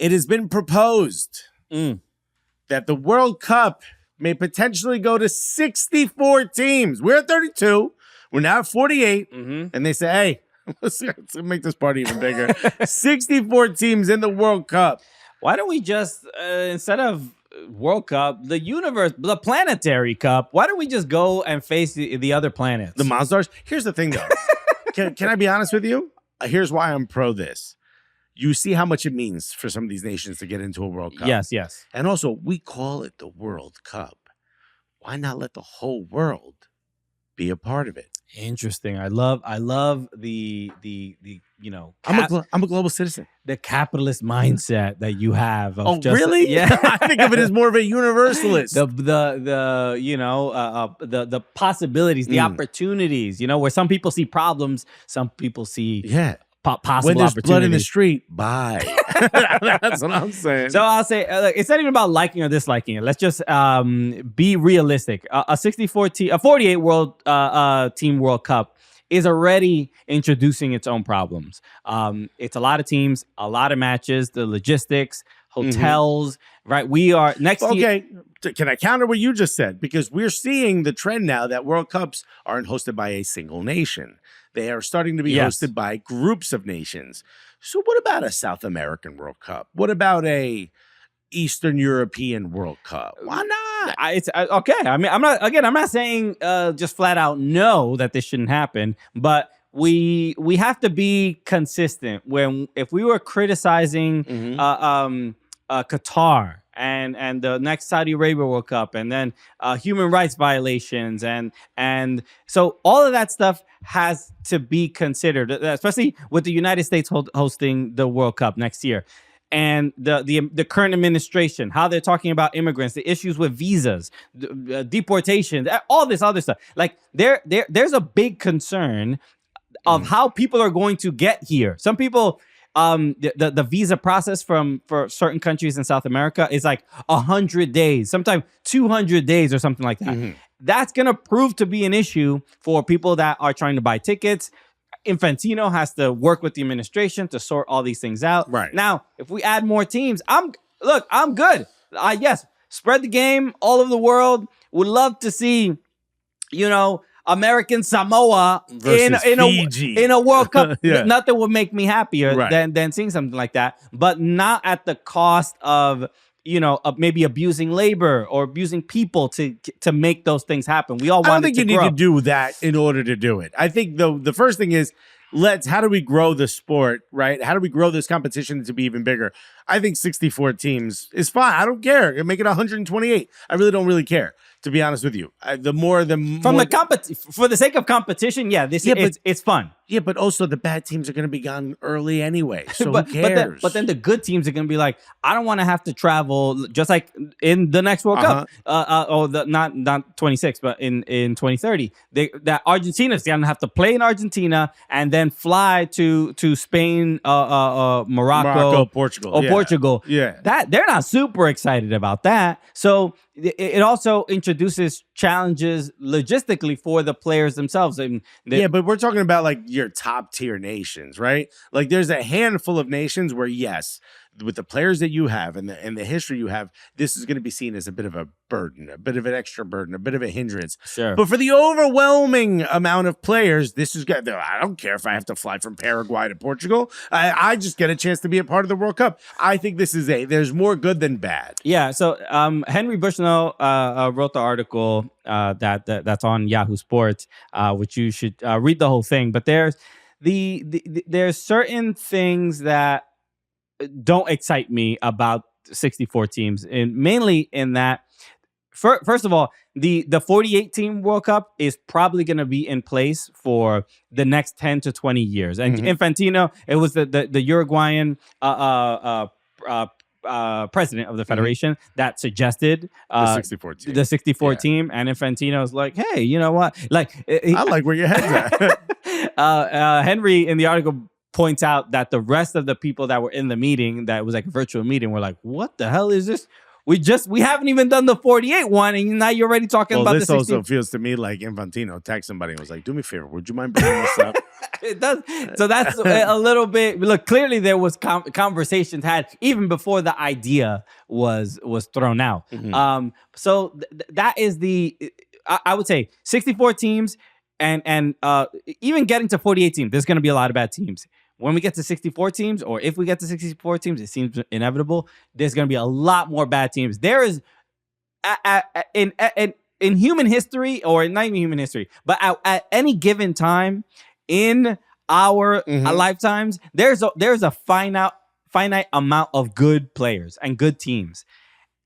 It has been proposed that the World Cup may potentially go to 64 teams. We're at 32. We're now at 48. And they say, hey, let's make this party even bigger. 64 teams in the World Cup. Why don't we just, instead of World Cup, the planetary cup, why don't we just go and face the other planets? The Monstars? Here's the thing, though. Can I be honest with you? Here's why I'm pro this. You see how much it means for some of these nations to get into a World Cup. Yes. And also, we call it the World Cup. Why not let the whole world be a part of it? Interesting. I love the I'm a global citizen. The capitalist mindset that you have. Of Really? Yeah. I think of it as more of a universalist. The possibilities, the opportunities. Where some people see problems, some people see possible when there's opportunities. Blood in the street, bye. That's what I'm saying. So I'll say it's not even about liking or disliking it. Let's just be realistic. A 48 world team World Cup is already introducing its own problems. It's a lot of teams, a lot of matches, the logistics, hotels. Right? We are next. Okay. Can I counter what you just said? Because we're seeing the trend now that World Cups aren't hosted by a single nation. They are starting to be hosted by groups of nations. So what about a South American World Cup? What about a Eastern European World Cup? Why not? Okay. I mean, I'm not saying just flat out no that this shouldn't happen, but we have to be consistent. If we were criticizing Qatar and the next Saudi Arabia World Cup, and then human rights violations, and so all of that stuff has to be considered, especially with the United States hosting the World Cup next year, and the current administration, how they're talking about immigrants, the issues with visas, deportation, all this other stuff. Like there's a big concern of how people are going to get here. Some people. The visa process for certain countries in South America is like 100 days, sometimes 200 days or something like that. That's going to prove to be an issue for people that are trying to buy tickets. Infantino has to work with the administration to sort all these things out. Right. Now, if we add more teams, I'm good. Yes, spread the game all over the world. Would love to see, American Samoa in a World Cup. Nothing would make me happier than seeing something like that, but not at the cost of maybe abusing labor or abusing people to make those things happen. We all want. I don't think you need to do that in order to do it. I think the first thing is how do we grow the sport, right? How do we grow this competition to be even bigger? I think 64 teams is fine. I don't care. Make it 128. I really don't care. To be honest with you, for the sake of competition, it's fun. Yeah, but also the bad teams are going to be gone early anyway. So who cares? But then the good teams are going to be like, I don't want to have to travel, just like in the next World Cup. Not 26, but in 2030, that Argentina's going to have to play in Argentina and then fly to Spain, Morocco, Portugal, Portugal. Yeah, that they're not super excited about that. So it also introduces challenges logistically for the players themselves. But we're talking about like your top tier nations, right? Like there's a handful of nations where, yes, with the players that you have and the history you have, this is going to be seen as a bit of a burden, a bit of an extra burden, a bit of a hindrance. Sure. But for the overwhelming amount of players, this is good. I don't care if I have to fly from Paraguay to Portugal. I just get a chance to be a part of the World Cup. I think there's more good than bad. Yeah. So Henry Bushnell wrote the article that's on Yahoo Sports, which you should read the whole thing. But there's there's certain things that don't excite me about 64 teams, and mainly in that, first of all, the 48 team World Cup is probably going to be in place for the next 10 to 20 years. And Infantino, it was the Uruguayan president of the federation that suggested the 64 team, and Infantino's like, hey, you know what? Like, I like where your head's at. Henry in the article points out that the rest of the people that were in the meeting, that was like a virtual meeting, were like, what the hell is this? We haven't even done the 48 one, and now you're already talking about this the 60. Also feels to me like Infantino texted somebody and was like, do me a favor, would you mind bringing this up? It does. So that's a little bit. Look, clearly there was conversations had even before the idea was thrown out. So that is I would say 64 teams, and even getting to 48 teams. There's going to be a lot of bad teams. When we get to 64 teams, or if we get to 64 teams, it seems inevitable. There's going to be a lot more bad teams. There is in human history, or not even human history, but at any given time in our lifetimes, there's a finite amount of good players and good teams.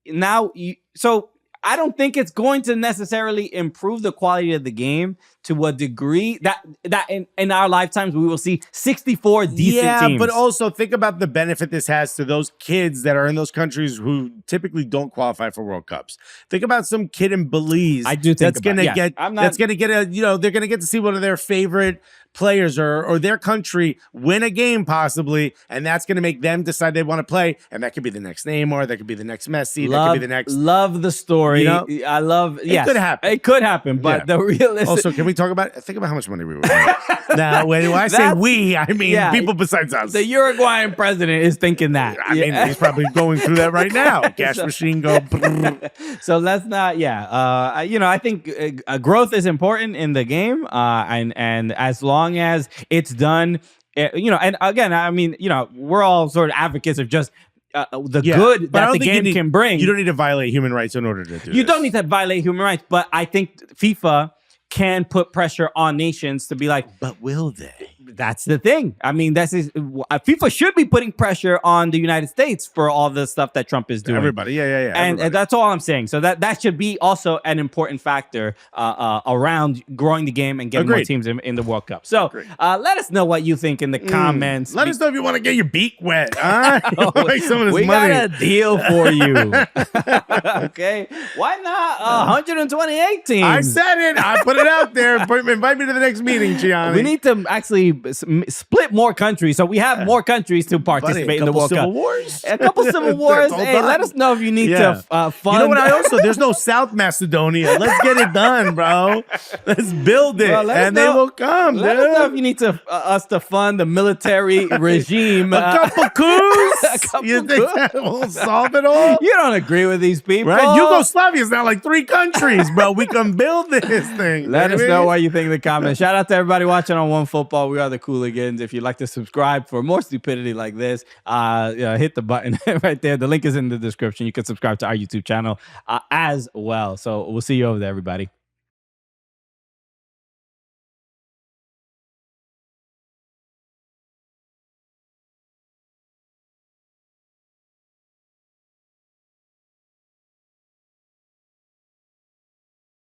Now, so I don't think it's going to necessarily improve the quality of the game to a degree that in our lifetimes we will see 64 decent teams. Yeah, but also think about the benefit this has to those kids that are in those countries who typically don't qualify for World Cups. Think about some kid in Belize. I do think that's going to get they're going to get to see one of their favorite players or their country win a game possibly, and that's going to make them decide they want to play, and that could be the next Neymar, that could be the next Messi, that could be the next. Love the story. You know? I love. Yes, it could happen, but the realistic. Also, can we talk about? Think about how much money we were making. Now, when I say we, I mean people besides us. The Uruguayan president is thinking that. I mean, he's probably going through that right now. Cash machine go. So let's not. I think growth is important in the game, and as long as it's done, and again, I mean, we're all sort of advocates of just good that the game can bring. You don't need to violate human rights in order to do this. You don't need to violate human rights, but I think FIFA can put pressure on nations to be like, but will they? That's the thing. I mean, FIFA should be putting pressure on the United States for all the stuff that Trump is doing. Everybody, yeah. And that's all I'm saying. So that should be also an important factor around growing the game and getting more teams in the World Cup. So let us know what you think in the comments. Let us know if you want to get your beak wet. Make some of this we money. got a deal for you. Okay, why not 128 teams? I said it. I put it out there. Invite me to the next meeting, Gianni. We need to actually split more countries, so we have more countries to participate in the World Cup. A couple civil wars. Hey, let us know if you need to fund. You know what? There's no South Macedonia. Let's get it done, bro. Let's build it, and they will come. Let us know if you need us to fund the military regime. A couple coups. You think that will solve it all? You don't agree with these people, right? Yugoslavia is now like 3 countries, bro. We can build this thing. Let us know what you think in the comments. Shout out to everybody watching on OneFootball. We are the Cooligans. If you'd like to subscribe for more stupidity like this, hit the button right there. The link is in the description. You can subscribe to our YouTube channel as well. So we'll see you over there, everybody.